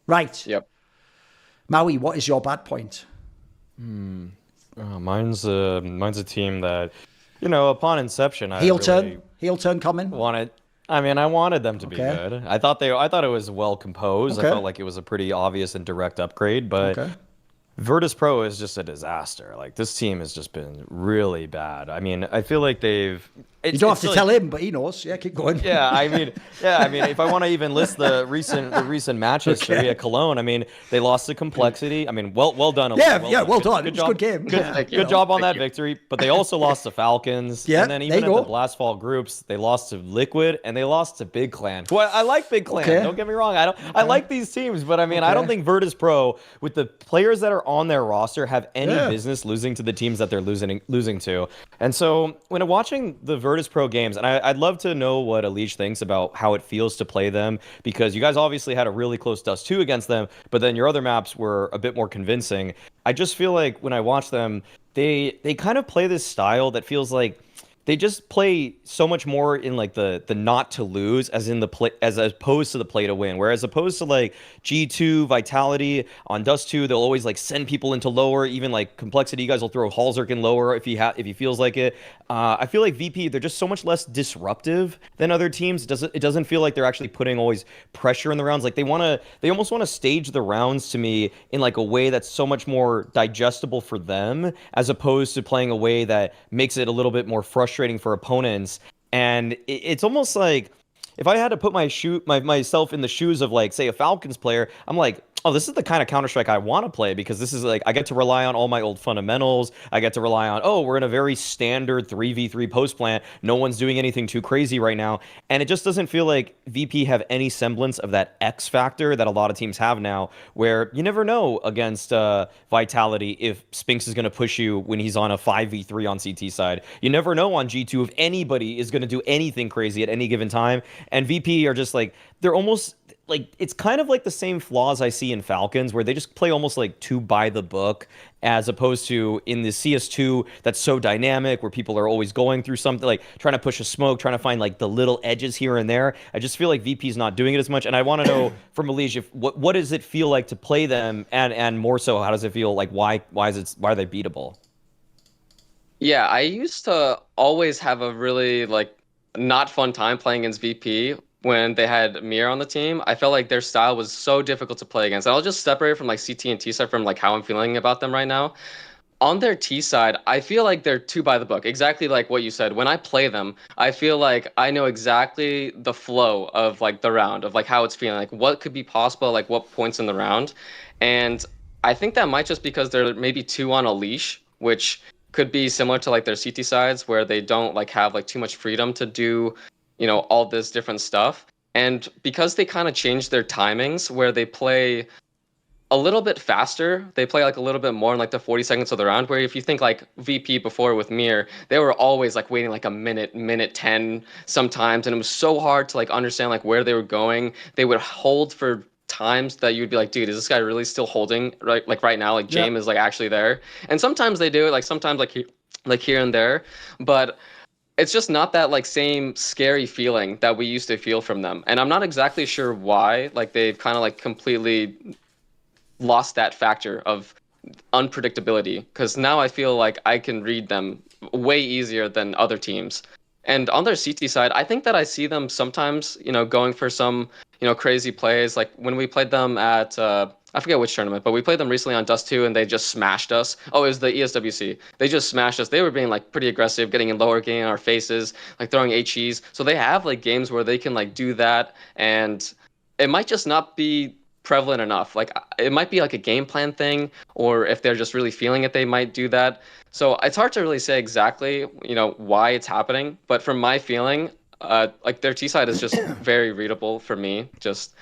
Right. Yep. Maui, what is your bad point? Mine's a team that, upon inception, I really Heel turn coming. wanted. I mean, I wanted them to be Okay. good. I thought it was well composed. I Okay. felt like it was a pretty obvious and direct upgrade, but Okay. Virtus Pro is just a disaster. Like this team has just been really bad. I mean, I feel like they've. You don't have to tell him, but he knows. Yeah, keep going. Yeah, I mean, if I want to even list the recent match history at Cologne, I mean, they lost to Complexity. I mean, well done. Well done. It was a good game. Good job on that victory. But they also lost to Falcons. Yeah, And then even at the Blast Fall groups, they lost to Liquid and they lost to Big Clan. Well, I like Big Clan. Okay. Don't get me wrong. I like these teams, but I mean, I don't think Virtus Pro, with the players that are on their roster, have any business losing to the teams that they're losing to. And so when watching the Virtus Pro games, and I'd love to know what Alicia thinks about how it feels to play them, because you guys obviously had a really close Dust 2 against them, but then your other maps were a bit more convincing. I just feel like when I watch them, they kind of play this style that feels like they just play so much more in like the not to lose, as in the play, as opposed to the play to win. Whereas opposed to like G2 Vitality on Dust 2, they'll always like send people into lower. Even like Complexity, you guys will throw Halzerk in lower if he feels like it. I feel like VP, they're just so much less disruptive than other teams. It doesn't feel like they're actually putting always pressure in the rounds. Like they almost want to stage the rounds to me in like a way that's so much more digestible for them, as opposed to playing a way that makes it a little bit more frustrating for opponents. And it's almost like if I had to put myself in the shoes of, like, say, a Falcons player, I'm like, oh, this is the kind of Counter-Strike I want to play, because this is like, I get to rely on all my old fundamentals. I get to rely on, oh, we're in a very standard 3v3 post plant. No one's doing anything too crazy right now. And it just doesn't feel like VP have any semblance of that X factor that a lot of teams have now, where you never know against Vitality if Spinks is going to push you when he's on a 5v3 on CT side. You never know on G2 if anybody is going to do anything crazy at any given time. And VP are just like, they're almost like, it's kind of like the same flaws I see in Falcons, where they just play almost like too by the book, as opposed to in the CS2 that's so dynamic, where people are always going through something, like trying to push a smoke, trying to find like the little edges here and there. I just feel like VP's not doing it as much. And I want to know from Alicia, what does it feel like to play them, and more so, how does it feel like, why are they beatable? Yeah, I used to always have a really like not fun time playing against VP when they had Mir on the team. I felt like their style was so difficult to play against. And I'll just separate from like CT and T side from like how I'm feeling about them right now. On their T side, I feel like they're too by the book. Exactly like what you said. When I play them, I feel like I know exactly the flow of like the round, of like how it's feeling, like what could be possible, like what points in the round. And I think that might just because they're maybe too on a leash, which could be similar to like their CT sides, where they don't like have like too much freedom to do, all this different stuff. And because they kind of changed their timings, where they play a little bit faster, they play like a little bit more in like the 40 seconds of the round, where if you think like VP before with Mir, they were always like waiting like a minute 10 sometimes, and it was so hard to like understand like where they were going. They would hold for times that you'd be like, dude, is this guy really still holding right now? Like James is like actually there. And sometimes they do it, like sometimes like here and there, but it's just not that like same scary feeling that we used to feel from them. And I'm not exactly sure why, like they've kind of like completely lost that factor of unpredictability, because now I feel like I can read them way easier than other teams. And on their CT side, I think that I see them sometimes, going for some, crazy plays. Like when we played them at, I forget which tournament, but we played them recently on Dust 2 and they just smashed us. Oh, it was the ESWC. They just smashed us. They were being like pretty aggressive, getting in lower, getting in our faces, like throwing HEs. So they have like games where they can like do that, and it might just not be prevalent enough. Like it might be like a game plan thing, or if they're just really feeling it, they might do that. So it's hard to really say exactly, why it's happening. But from my feeling, like their T side is just very readable for me. Just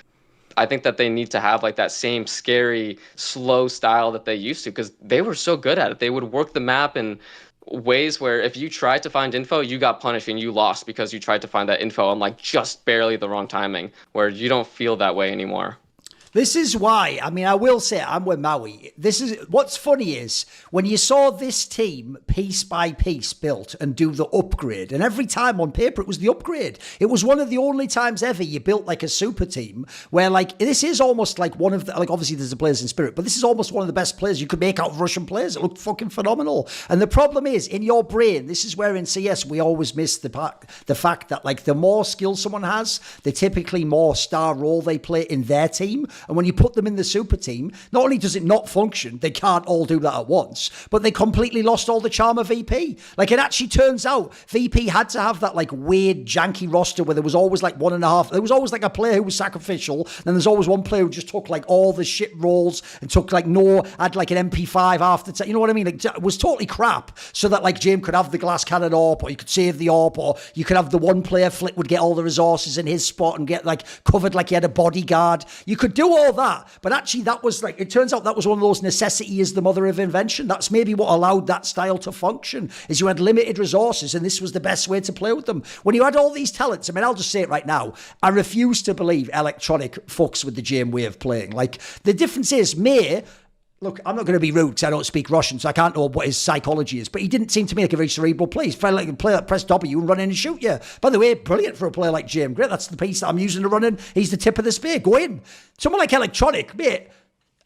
I think that they need to have like that same scary, slow style that they used to, because they were so good at it. They would work the map in ways where if you tried to find info, you got punished and you lost because you tried to find that info on like just barely the wrong timing, where you don't feel that way anymore. This is why, I mean, I will say I'm with Maui. This is what's funny is when you saw this team piece by piece built and do the upgrade, and every time on paper it was the upgrade. It was one of the only times ever you built like a super team where like this is almost like one of the, like obviously there's the players in spirit, but this is almost one of the best players you could make out of Russian players. It looked fucking phenomenal. And the problem is in your brain, this is where in CS we always miss the fact that like the more skill someone has, the typically more star role they play in their team. And when you put them in the super team, not only does it not function, they can't all do that at once, but they completely lost all the charm of VP. Like it actually turns out VP had to have that like weird janky roster where there was always like 1.5. There was always like a player who was sacrificial. Then there's always one player who just took like all the shit roles and took like had like an MP5 after. You know what I mean? Like, it was totally crap so that like James could have the glass cannon AWP, or you could save the AWP, or you could have the one player Flick would get all the resources in his spot and get like covered like he had a bodyguard. You could do all that. But actually that was like, it turns out that was one of those necessity is the mother of invention. That's maybe what allowed that style to function, is you had limited resources and this was the best way to play with them. When you had all these talents, I mean, I'll just say it right now, I refuse to believe Electronic fucks with the Jame way of playing. Like the difference is look, I'm not going to be rude because I don't speak Russian, so I can't know what his psychology is, but he didn't seem to me like a very cerebral player. He's like a player that press W and run in and shoot you. By the way, brilliant for a player like Jame. Great, that's the piece that I'm using to run in. He's the tip of the spear. Go in. Someone like Electronic, mate,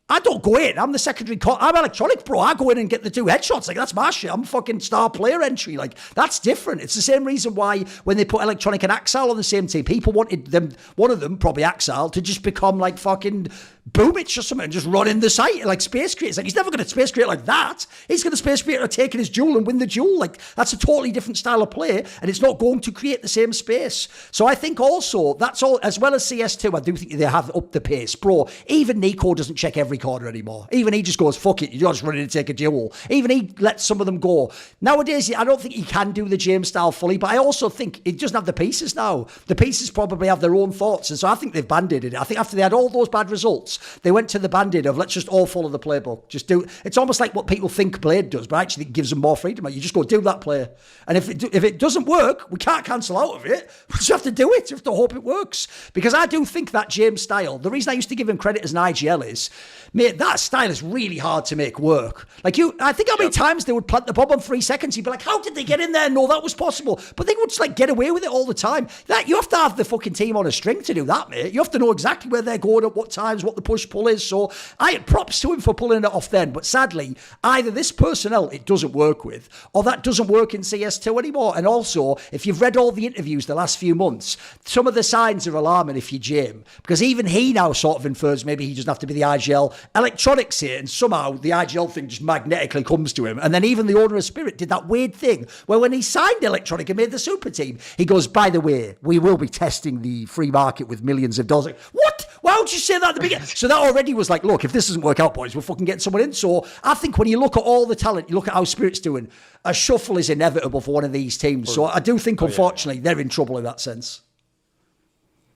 I don't go in. I'm the secondary. I'm Electronic, bro. I go in and get the 2 headshots. Like, that's my shit. I'm fucking star player entry. Like, that's different. It's the same reason why when they put Electronic and Axal on the same team, people wanted them, one of them, probably Axal, to just become like fucking Boomich or something and just run in the site like Space Create. It's like, he's never going to Space Create like that. He's going to Space Create or taking his duel and win the duel. Like, that's a totally different style of play, and it's not going to create the same space. So I think also, that's all, as well as CS2, I do think they have upped the pace. Bro, even Nico doesn't check every corner anymore. Even he just goes, fuck it, you're just running to take a duel. Even he lets some of them go. Nowadays, I don't think he can do the James style fully, but I also think he doesn't have the pieces now. The pieces probably have their own thoughts, and so I think they've banded it. I think after they had all those bad results, they went to the bandit of let's just all follow the playbook. Just do. It's almost like what people think Blade does, but actually it gives them more freedom. Like, you just go do that play, and if it doesn't work, we can't cancel out of it. We just have to do it. We have to hope it works, because I do think that James style. The reason I used to give him credit as an IGL is, mate, that style is really hard to make work. Like I think how many times they would plant the bomb on 3 seconds. You'd be like, how did they get in there? No, that was possible. But they would just like get away with it all the time. That you have to have the fucking team on a string to do that, mate. You have to know exactly where they're going at what times, what the push pull is. So I had props to him for pulling it off then. But sadly, either this personnel it doesn't work with, or that doesn't work in CS2 anymore. And also, if you've read all the interviews the last few months, some of the signs are alarming if you're Jame, because even he now sort of infers maybe he doesn't have to be the IGL. Electronics here, and somehow the IGL thing just magnetically comes to him. And then even the owner of Spirit did that weird thing where when he signed Electronic and made the super team, he goes, by the way, we will be testing the free market with millions of dollars. Like, what? Why would you say that at the beginning? So that already was like, look, if this doesn't work out, boys, we're fucking getting someone in. So I think when you look at all the talent, you look at how Spirit's doing, a shuffle is inevitable for one of these teams. So I do think, unfortunately, they're in trouble in that sense.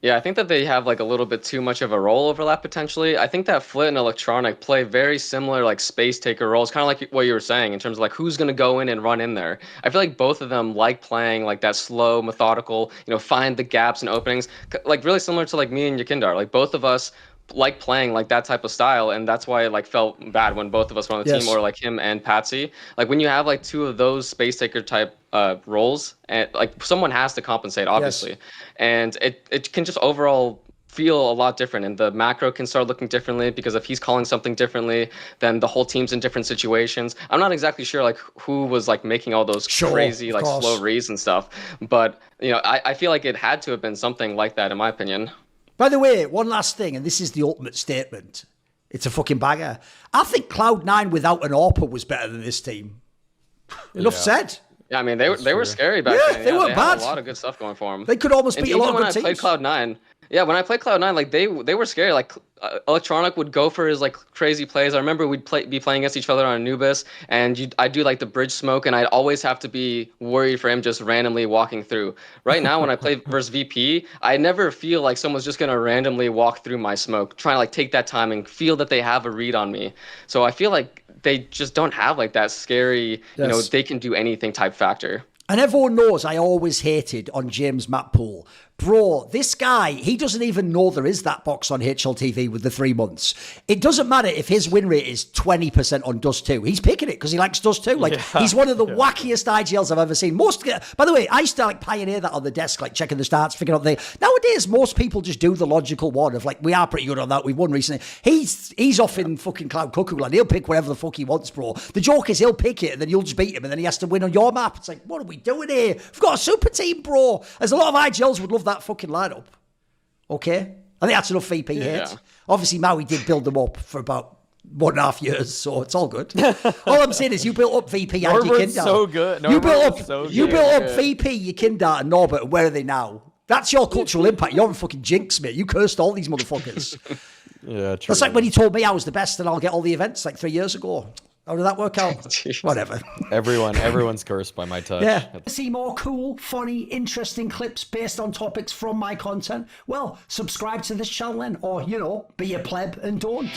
Yeah, I think that they have like a little bit too much of a role overlap potentially. I think that Flit and Electronic play very similar like space taker roles, kind of like what you were saying in terms of like who's going to go in and run in there. I feel like both of them like playing like that slow, methodical, find the gaps and openings, like really similar to like me and Yakindar. Like both of us like playing like that type of style, and that's why it like felt bad when both of us were on the team, or like him and Patsy. Like when you have like two of those space taker type roles, and like someone has to compensate, obviously, and it can just overall feel a lot different, and the macro can start looking differently, because if he's calling something differently, then the whole team's in different situations. I'm not exactly sure like who was like making all those crazy like slow reads and stuff, but I feel like it had to have been something like that in my opinion. By the way, one last thing, and this is the ultimate statement. It's a fucking banger. I think Cloud9 without an AWPer was better than this team. Enough said. Yeah, I mean, they were scary back then. They weren't bad. Had a lot of good stuff going for them. They could almost beat a lot of good teams. When I played Cloud9, when I played Cloud9, like they were scary. Like Electronic would go for his like crazy plays. I remember we'd be playing against each other on Anubis, and I'd do like the bridge smoke, and I'd always have to be worried for him just randomly walking through. Right now, when I play versus VP, I never feel like someone's just gonna randomly walk through my smoke, trying to like take that time and feel that they have a read on me. So I feel like they just don't have like that scary, they can do anything type factor. And everyone knows I always hated on James map pool Bro, this guy, he doesn't even know there is that box on HLTV with the 3 months. It doesn't matter if his win rate is 20% on Dust 2. He's picking it because he likes Dust 2. Like, he's one of the wackiest IGLs I've ever seen. By the way, I used to like pioneer that on the desk, like checking the stats, figuring out nowadays, most people just do the logical one of like, we are pretty good on that. We've won recently. He's off in fucking Cloud Cuckoo Land. He'll pick whatever the fuck he wants, bro. The joke is he'll pick it and then you'll just beat him and then he has to win on your map. It's like, what are we doing here? We've got a super team, bro. There's a lot of IGLs would love that fucking lineup. Okay? I think that's enough VP hate. Obviously, Maui did build them up for about 1.5 years, so it's all good. All I'm saying is you built up VP and your Kindar. So good. You built up VP, your Kindar, and Norbert, and where are they now? That's your cultural impact. You're a fucking jinx, mate. You cursed all these motherfuckers. Yeah, true. That's like when you told me I was the best and I'll get all the events like 3 years ago. How did that work out? Whatever. Everyone's cursed by my touch. Yeah. See more cool, funny, interesting clips based on topics from my content? Well, subscribe to this channel then, or, be a pleb and don't.